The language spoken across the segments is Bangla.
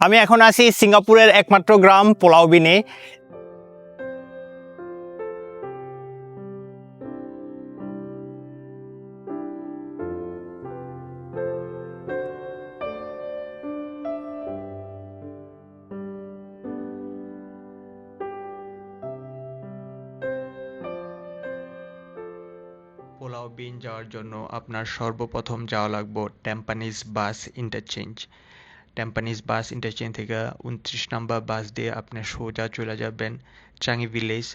আমি এখন আছি সিঙ্গাপুরের একমাত্র গ্রাম পুলাও বিনে। পোলাও বিন যাওয়ার জন্য আপনার সর্বপ্রথম যাওয়া লাগবে টেম্পানিজ বাস ইন্টারচেঞ্জ। টেম্পানিজ বাস ইন্টারচেঞ্জ থেকে 29 নাম্বার বাস দিয়ে আপনি সোজা চলে যাবেন চাঙ্গি ভিলেজ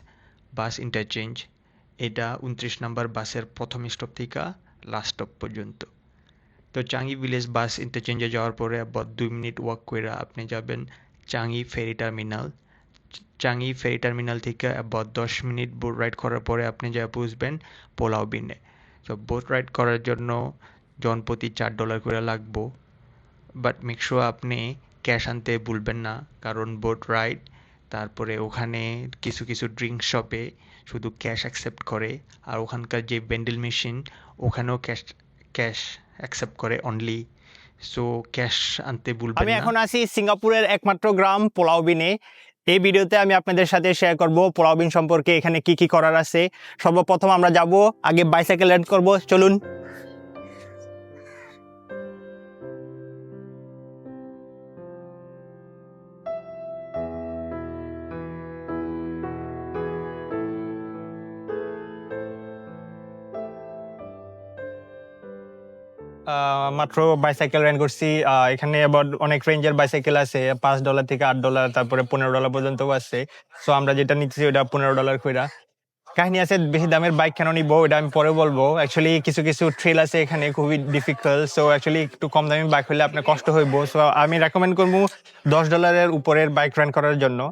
বাস ইন্টারচেঞ্জ। এটা 29 নাম্বার বাসের প্রথম স্টপ থেকে লাস্ট স্টপ পর্যন্ত। তো চাঙ্গি ভিলেজ বাস ইন্টারচেঞ্জে যাওয়ার পরে আবার 2 মিনিট ওয়াক করে আপনি যাবেন চাঙ্গি ফেরি টার্মিনাল। চাঙ্গি ফেরি টার্মিনাল থেকে আবার 10 মিনিট বোট রাইড করার পরে আপনি যা বুঝবেন পোলাও বিনে। তো বোট রাইড করার জন্য জনপ্রতি $4 করে লাগবো, বাট মেক শিওর আপনি ক্যাশ আনতে ভুলবেন না, কারণ বোট রাইড তারপরে ওখানে কিছু কিছু ড্রিঙ্ক শপে শুধু ক্যাশ অ্যাকসেপ্ট করে, আর ওখানকার যে ভেন্ডিল মেশিন ওখানেও ক্যাশ অ্যাকসেপ্ট করে অনলি। সো ক্যাশ আনতে ভুলবেন আমি না। এখন আছি সিঙ্গাপুরের একমাত্র গ্রাম পুলাও বিনে। এই ভিডিওতে আমি আপনাদের সাথে শেয়ার করব পুলাও বিন সম্পর্কে, এখানে কি কি করার আছে। সর্বপ্রথম আমরা যাব, আগে বাইসাইকেল রাইড করব, চলুন। মাত্র বাইসাইকেল রেন্ট করছি। এখানে আবার অনেক রেঞ্জের বাইসাইকেল আছে, $5 থেকে $8, তারপরে $15 পর্যন্ত আছে। সো আমরা যেটা নিচ্ছি ওটা $15 কইরা। কাহিনী আছে, বেশি দামের বাইক কেন নিবো এটা আমি পরে বলবো। অ্যাকচুয়ালি কিছু কিছু ট্রেল আছে এখানে খুবই ডিফিকাল্ট, সো অ্যাকচুয়ালি একটু কম দামি বাইক হলে আপনার কষ্ট হইব। সো আমি রেকমেন্ড করবো $10 উপরের বাইক রেন্ট করার জন্য।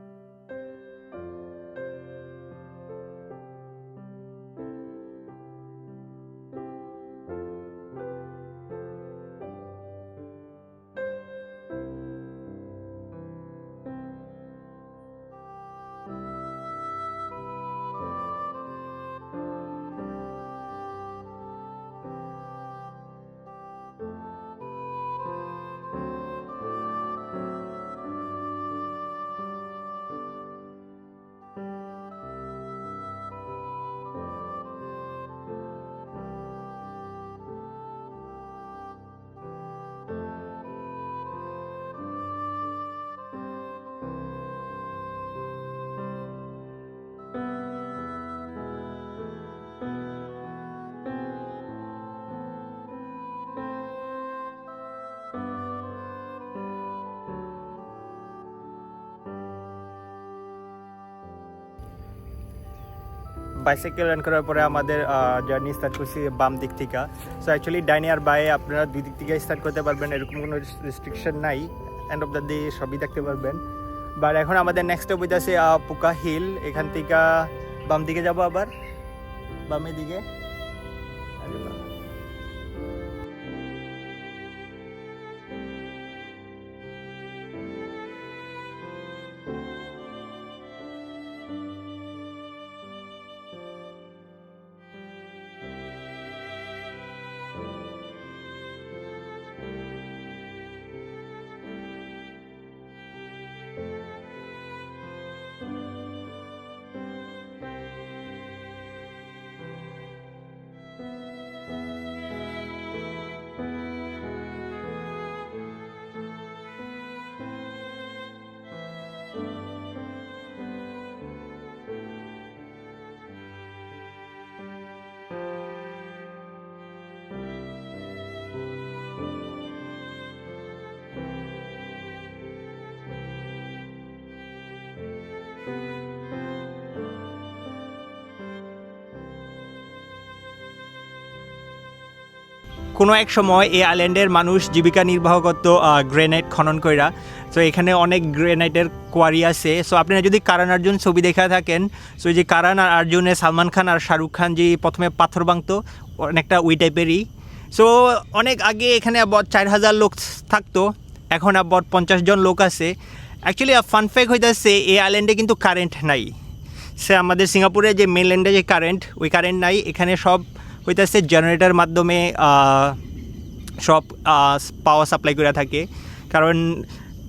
বাইসাইকেল রান করার পরে আমাদের জার্নি স্টার্ট করছি বাম দিক থেকে। সো অ্যাকচুয়ালি ডাইনে আর বায়ে আপনারা দুই দিক থেকে স্টার্ট করতে পারবেন, এরকম কোনো রেস্ট্রিকশন নাই। এন্ড অফ দ্য ডে সবই দেখতে পারবেন। বাট এখন আমাদের নেক্সট স্টপ হইতেছে পুকা হিল। এখান থেকে বাম দিকে যাব, আবার বামের দিকে। কোনো এক সময় এই আইল্যান্ডের মানুষ জীবিকা নির্বাহ করত গ্রেনাইট খনন কইরা। সো এখানে অনেক গ্রেনাইটের কোয়ারি আছে। সো আপনারা যদি কারণ অর্জুন ছবি দেখা থাকেন, সো যে কারণ আর অর্জুনে সালমান খান আর শাহরুখ খান যে প্রথমে পাথর ভাঙতো, অনেকটা ওই টাইপেরই। সো অনেক আগে এখানে আবার 4000 লোক থাকতো, এখন আবার 50 জন লোক আছে। অ্যাকচুয়ালি ফান ফ্যাক্ট হইতেছে এই আইল্যান্ডে কিন্তু কারেন্ট নাই। সে আমাদের সিঙ্গাপুরে যে মেনল্যান্ডে যে কারেন্ট, ওই কারেন্ট নাই। এখানে সব হইতেছে জেনারেটর মাধ্যমে সব পাওয়ার সাপ্লাই করে থাকে। কারণ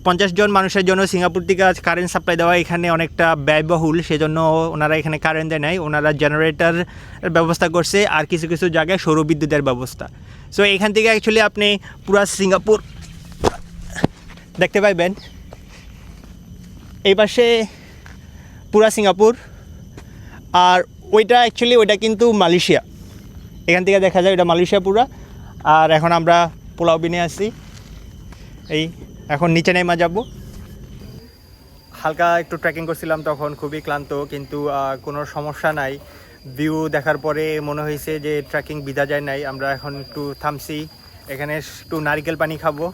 50 জন মানুষের জন্য সিঙ্গাপুর থেকে আজ কারেন্ট সাপ্লাই দেওয়া এখানে অনেকটা ব্যয়বহুল, সেজন্য ওনারা এখানে কারেন্ট দেয় নাই, ওনারা জেনারেটর ব্যবস্থা করছে আর কিছু কিছু জায়গায় সৌরবিদ্যুতের ব্যবস্থা। সো এখান থেকে অ্যাকচুয়ালি আপনি পুরা সিঙ্গাপুর দেখতে পাইবেন। এই পাশে পুরা সিঙ্গাপুর, আর ওইটা কিন্তু মালয়েশিয়া, এখান থেকে দেখা যায় ওটা মালয়েশিয়া পুরা। আর এখন আমরা পোলাও বিনে আছি, এই এখন নিচে নেমে যাব। হালকা একটু ট্রেকিং করছিলাম তখন, খুবই ক্লান্ত, কিন্তু কোনো সমস্যা নাই। ভিউ দেখার পরে মনে হয়েছে যে ট্রেকিং বিধা যায় নাই। আমরা এখন একটু থামছি, এখানে একটু নারিকেল পানি খাবো।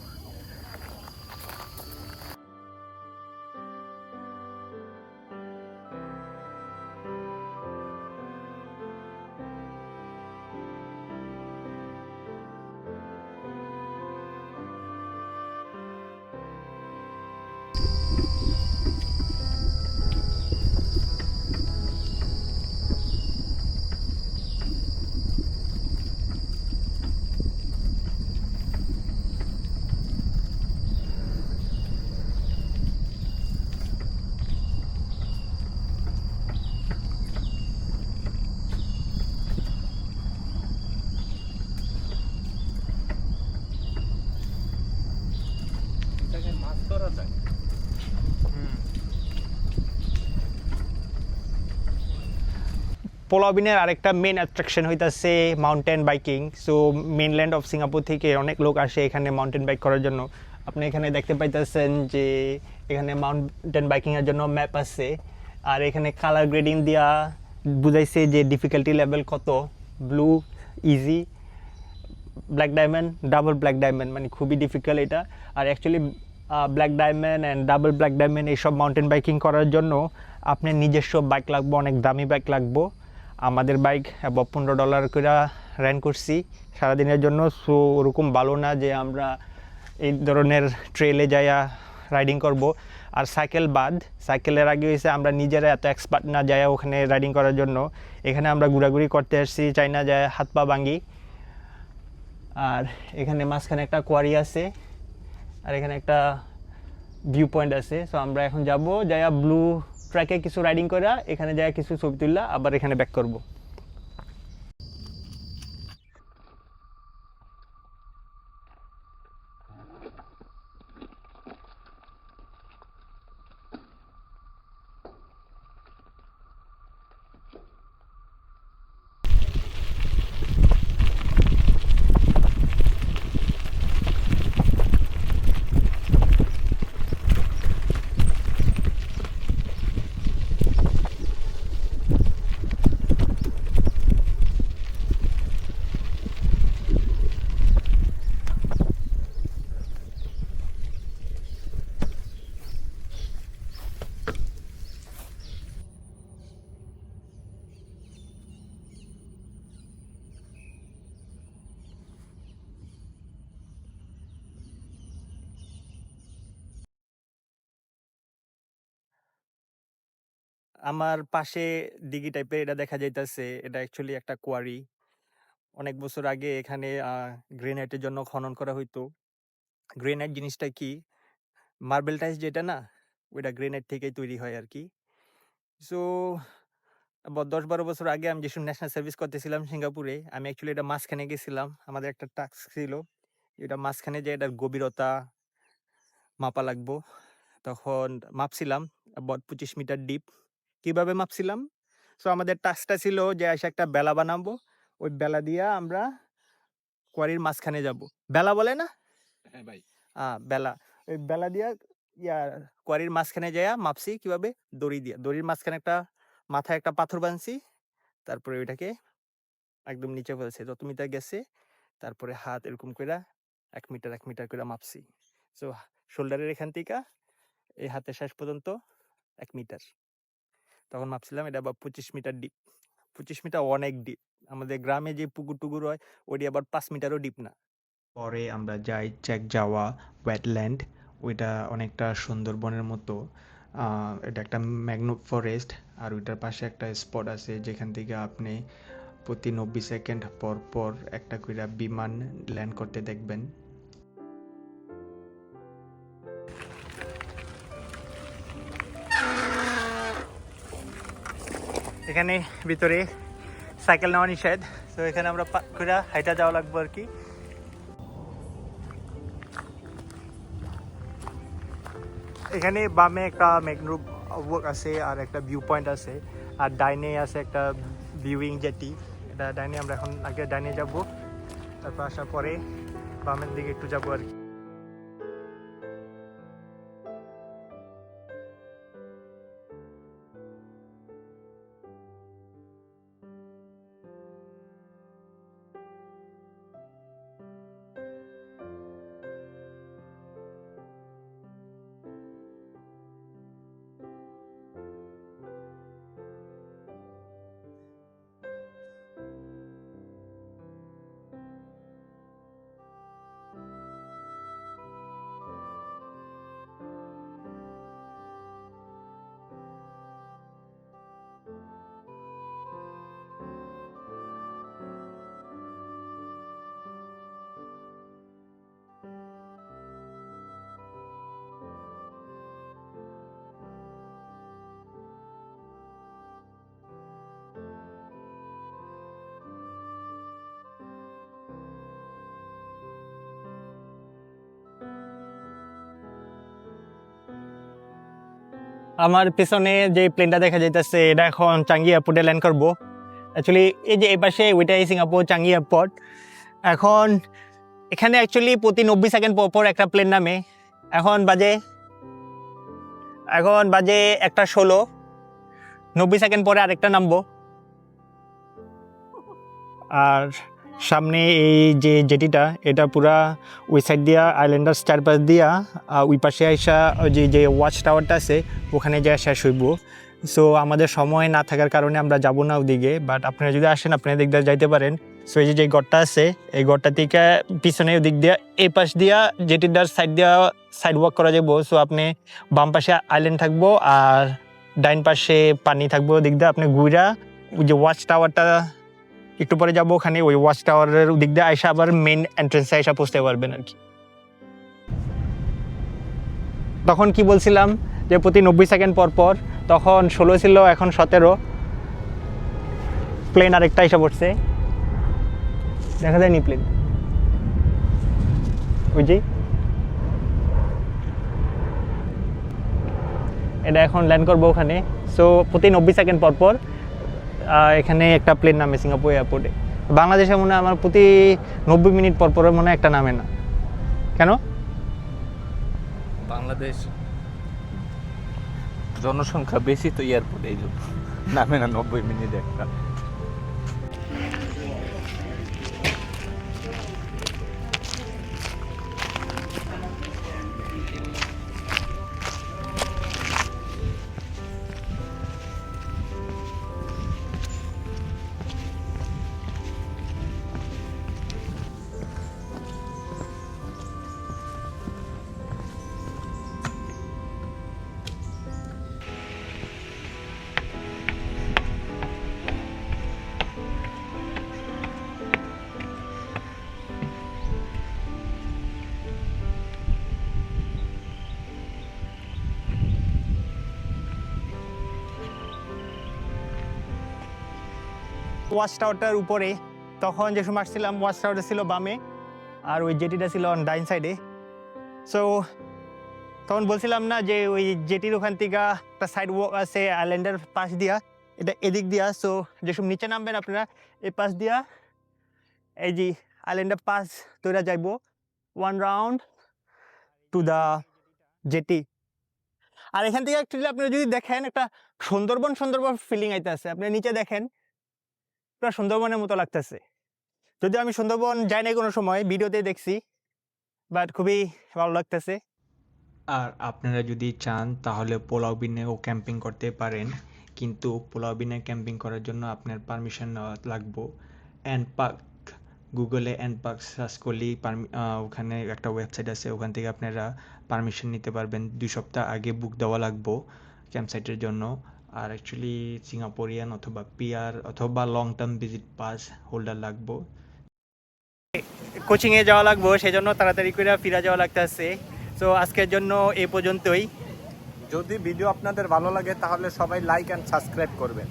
পোলাও বিনের আরেকটা মেন অ্যাট্রাকশন হইতাছে mountain biking. So mainland of Singapore থেকে অনেক লোক আসে এখানে মাউন্টেন বাইক করার জন্য। আপনি এখানে দেখতে পাইতেছেন যে এখানে মাউন্টেন বাইকিংয়ের জন্য ম্যাপ আছে, আর এখানে কালার গ্রেডিং দিয়া বুঝাইছে যে ডিফিকাল্টি লেভেল কত। Blue easy, black diamond, double black diamond, মানে খুবই ডিফিকাল্ট এটা। আর actually black diamond and double black diamond এইসব মাউন্টেন বাইকিং করার জন্য আপনার নিজস্ব বাইক লাগবে, অনেক দামি বাইক লাগবে। আমাদের বাইক $15 করে রেন্ট করছি সারাদিনের জন্য। সো ওরকম ভালো না যে আমরা এই ধরনের ট্রেলে যাইয়া রাইডিং করব। আর সাইকেল বাদ, সাইকেলের আগে হয়েছে আমরা নিজেরা এত এক্সপার্ট না যাইয়া ওখানে রাইডিং করার জন্য। এখানে আমরা ঘোরাঘুরি করতে আসছি, চাই না যায় হাত পা ভাঙি। আর এখানে মাঝখানে একটা কোয়ারি আছে, আর এখানে একটা ভিউ পয়েন্ট আছে। সো আমরা এখন যাব, যাইয়া ব্লু ট্র্যাকে কিছু রাইডিং করা, এখানে যাইয়া কিছু ছবি তুললা, আবার এখানে ব্যাক করব। আমার পাশে দিঘি টাইপের এটা দেখা যাইতেছে, এটা অ্যাকচুয়ালি একটা কোয়ারি। অনেক বছর আগে এখানে গ্রেনাইটের জন্য খনন করা হইতো। গ্রেনাইট জিনিসটা কি, মার্বেল টাইলস যেটা না, ওইটা গ্রেনাইট থেকেই তৈরি হয় আর কি। সো 10-12 বছর আগে আমি যেসব ন্যাশনাল সার্ভিস করতেছিলাম সিঙ্গাপুরে, আমি অ্যাকচুয়ালি এটা মাঝখানে গেছিলাম। আমাদের একটা টাস্ক ছিল, এটা মাঝখানে যে এটার গভীরতা মাপা লাগবো। তখন মাপছিলাম about 25 মিটার ডিপ। কিভাবে মাপছিলাম? সো আমাদের টাস্কটা ছিল যে এসে একটা বেলা বানাবো, ওই বেলা দিয়া আমরা কোয়ারির মাঝখানে যাব। বেলা বলে না? হ্যাঁ ভাই। বেলা। ওই বেলা দিয়া কোয়ারির মাঝখানে যাইয়া মাপছি কিভাবে? দড়ি দিয়া। দড়ির মাঝখানে একটা মাথায় একটা পাথর বানছি, তারপরে ওইটাকে একদম নিচে ফেলছে। যত মিটার গেছে, তারপরে হাত এরকম কইরা 1 মিটার 1 মিটার কইরা মাপছি। সো শোল্ডারের এখান থেকে এই হাতের শেষ পর্যন্ত 1 মিটার। তখন মাপছিলাম এটা আবার 25 মিটার ডিপ। 25 মিটার অনেক ডিপ। আমাদের গ্রামে যে পুকুর-টুকুর হয়, ওটি আবার 5 মিটারও ডিপ না। পরে আমরা যাই চেক যাওয়া ওয়েটল্যান্ড, ওইটা অনেকটা সুন্দরবনের মতো। এটা একটা ম্যাংগ্রোভ ফরেস্ট, আর ওইটার পাশে একটা স্পট আছে যেখান থেকে আপনি প্রতি 90 সেকেন্ড পর পর একটা কইরা বিমান ল্যান্ড করতে দেখবেন। এখানে ভিতরে সাইকেল নেওয়া নিষেধ, তো এখানে আমরা করে হাইটা যাওয়া লাগবে আর কি। এখানে বামে একটা ম্যাংগ্রোভ ওয়াক আছে আর একটা ভিউ পয়েন্ট আছে, আর ডাইনে আছে একটা ভিউইং জেটি। এটা ডাইনে, আমরা এখন আগে ডাইনে যাব, তারপর আসার পরে বামের দিকে একটু যাবো আর কি। আমার পেছনে যে প্লেনটা দেখা যাইতেছে এটা এখন চাঙ্গি এয়ারপোর্টে ল্যান্ড করবো। অ্যাকচুয়ালি এই যে এই পাশে ওইটাই সিঙ্গাপুর চাঙ্গি এয়ারপোর্ট। এখন এখানে অ্যাকচুয়ালি প্রতি 90 সেকেন্ড পর একটা প্লেন নামে। এখন বাজে 1:16, 90 সেকেন্ড পরে আরেকটা নামবো। আর সামনে এই যে জেটিটা, এটা পুরা ওই সাইড দিয়া আইল্যান্ডার চারপাশ দিয়া ওই পাশে আইসা যে ওয়াচ টাওয়ারটা আছে ওখানে যা শেষ হইব। সো আমাদের সময় না থাকার কারণে আমরা যাব না ওদিকে, বাট আপনারা যদি আসেন আপনারা দিক দিয়ে যাইতে পারেন। সো এই যে গড়টা আছে, এই গড়টা থেকে পিছনে ওদিক দিয়া এই পাশ দিয়া জেটিটার সাইড দিয়া সাইড ওয়াক করা যাবো। সো আপনি বাম পাশে আইল্যান্ড থাকবো আর ডাইন পাশে পানি থাকবো। দিক দিয়ে আপনি ঘুরা ওই যে ওয়াচ টাওয়ারটা একটু পরে যাবো, ওখানে ওই ওয়াচ টাওয়ারের দিক দিয়ে আইসা আবার মেইন এন্ট্রেন্সে আইসা পৌঁছতে পারবেন আর কি। তখন কি বলছিলাম যে প্রতি 90 সেকেন্ড পর, তখন 16 ছিল, এখন 17। প্লেন আরেকটা এসে পড়ছে, দেখা যায়নি প্লেন, ওই যে এটা এখন ল্যান্ড করবো ওখানে। সো প্রতি 90 সেকেন্ড পর এখানে একটা প্লেন নামে সিঙ্গাপুর এয়ারপোর্টে। বাংলাদেশে মনে হয় আমার প্রতি 90 মিনিট পর মনে হয় একটা নামে না, কেন? বাংলাদেশ জনসংখ্যা বেশি তো এয়ারপোর্ট, এই জন্য নামে না 90 মিনিট একটা। ওয়াচ টাওয়ারটার উপরে তখন যে সময় আসছিলাম, ওয়াচ টাওয়ারটা ছিল বামে আর ওই জেটিটা ছিল ডাইন সাইডে। সো তখন বলছিলাম না যে ওই জেটির ওখান থেকে একটা সাইড ওয়াক আছে আইল্যান্ডের পাশ দিয়া, এটা এদিক দিয়া। সো যেসব নিচে নামবেন আপনারা এই পাশ দিয়া এই যে আইল্যান্ডের পাশ তৈরা যাইব 1 রাউন্ড টু দ্য জেটি। আর এখান থেকে অ্যাকচুয়ালি আপনারা যদি দেখেন একটা সুন্দরবন ফিলিং আইতে আছে। আপনারা নিচে দেখেন পুরো সুন্দরবনের মতো লাগতেছে। যদিও আমি সুন্দরবন যাই নাই কোনো সময়, ভিডিওতে দেখছি, বাট খুবই ভালো লাগতেছে। আর আপনারা যদি চান তাহলে পোলাও বিনেও ক্যাম্পিং করতে পারেন, কিন্তু পোলাও বিনে ক্যাম্পিং করার জন্য আপনার পারমিশন নেওয়া লাগবে। অ্যান্ডপার্ক, গুগলে অ্যান্ডপার্ক সার্চ করলেই ওখানে একটা ওয়েবসাইট আছে, ওখান থেকে আপনারা পারমিশন নিতে পারবেন। 2 সপ্তাহ আগে বুক দেওয়া লাগবে ক্যাম্পসাইটের জন্য। আর অ্যাকচুয়ালি সিঙ্গাপুরিয়ান অথবা পিআর অথবা long term visit pass holder লাগবে। কোচিংয়ে যাওয়া লাগবো, সেই জন্য তাড়াতাড়ি করে ফিরে যাওয়া লাগতেছে। সো আজকের জন্য এই পর্যন্তই। যদি ভিডিও আপনাদের ভালো লাগে তাহলে সবাই লাইক অ্যান্ড সাবস্ক্রাইব করবেন।